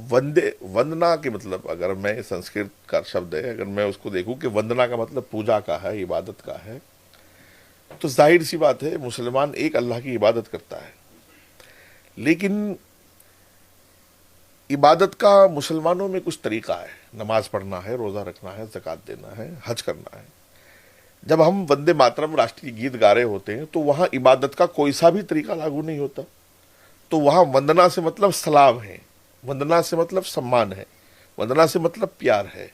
वंदना के मतलब, अगर मैं संस्कृत का शब्द है, अगर मैं उसको देखूं कि वंदना का मतलब पूजा का है, इबादत का है, तो जाहिर सी बात है मुसलमान एक अल्लाह की इबादत करता है। लेकिन इबादत का मुसलमानों में कुछ तरीका है, नमाज पढ़ना है, रोजा रखना है, ज़कात देना है, हज करना है। जब हम वंदे मातरम राष्ट्रीय गीत गा रहे होते हैं तो वहां इबादत का कोई सा भी तरीका लागू नहीं होता। तो वहां वंदना से मतलब सलाम है, वंदना से मतलब सम्मान है, वंदना से मतलब प्यार है।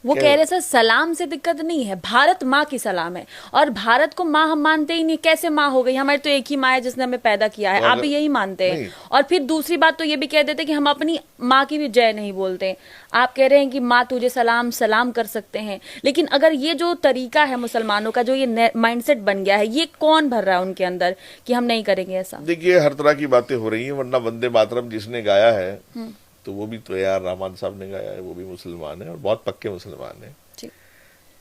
वो क्या कह रहे सर सलाम से दिक्कत नहीं है, भारत माँ की सलाम है, और भारत को माँ हम मानते ही नहीं। कैसे माँ हो गई? हमारी तो एक ही माँ है जिसने हमें पैदा किया है, तो आप अगर भी यही मानते हैं। नहीं, और फिर दूसरी बात तो ये भी कह देते कि हम अपनी माँ की भी जय नहीं बोलते। आप कह रहे हैं कि माँ तुझे सलाम सलाम कर सकते हैं, लेकिन अगर ये जो तरीका है मुसलमानों का, जो ये माइंडसेट बन गया है, ये कौन भर रहा है उनके अंदर कि हम नहीं करेंगे ऐसा? देखिए हर तरह की बातें हो रही हैं, वरना वंदे मातरम जिसने गाया है तो वो भी तो यार रहमान साहब ने गाया है, वो भी मुसलमान है और बहुत पक्के मुसलमान है। जी।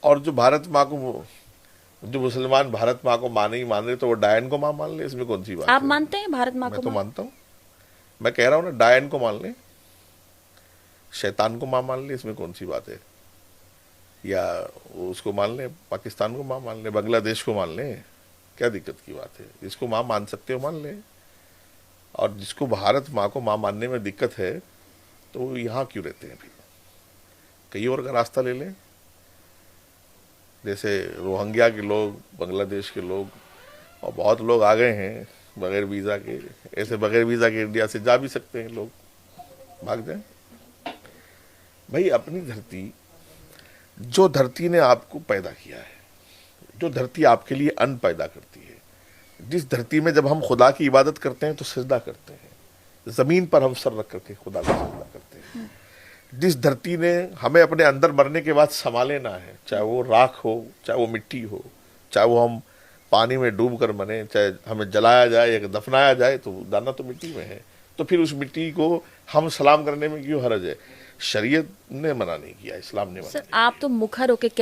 और जो भारत माँ को, जो मुसलमान भारत माँ को माने ही मान रहे, तो वो डायन को माँ मान ले, इसमें कौन सी बात आप है? मानते हैं भारत माँ मैं को तो माँ? मानता हूँ। मैं कह रहा हूँ ना, डायन को मान ले, शैतान को माँ मान ले, इसमें कौन सी बात है? या उसको मान ले, पाकिस्तान को माँ मान ले, बांग्लादेश को मान ले, क्या दिक्कत की बात है? जिसको माँ मान सकते हो मान ले। और जिसको भारत माँ को माँ मानने में दिक्कत है तो वो यहाँ क्यों रहते हैं? फिर कहीं और का रास्ता ले लें। जैसे रोहिंग्या के लोग, बांग्लादेश के लोग, और बहुत लोग आ गए हैं बगैर वीज़ा के। ऐसे बगैर वीज़ा के इंडिया से जा भी सकते हैं लोग, भाग जाएं। भाई अपनी धरती, जो धरती ने आपको पैदा किया है, जो धरती आपके लिए अन्न पैदा करती है, जिस धरती में जब हम खुदा की इबादत करते हैं तो सजदा करते हैं, ज़मीन पर हम सर रख करके खुदा का सजदा करते हैं। जिस धरती ने हमें अपने अंदर मरने के बाद संभाल लेना है, चाहे वो राख हो, चाहे वो मिट्टी हो, चाहे वो हम पानी में डूब कर मरे, चाहे हमें जलाया जाए या दफनाया जाए, तो दाना तो मिट्टी में है। तो फिर उस मिट्टी को हम सलाम करने में क्यों हर्ज है? शरीयत ने मना नहीं किया, इस्लाम ने मना सर नहीं आप तो मुखर होके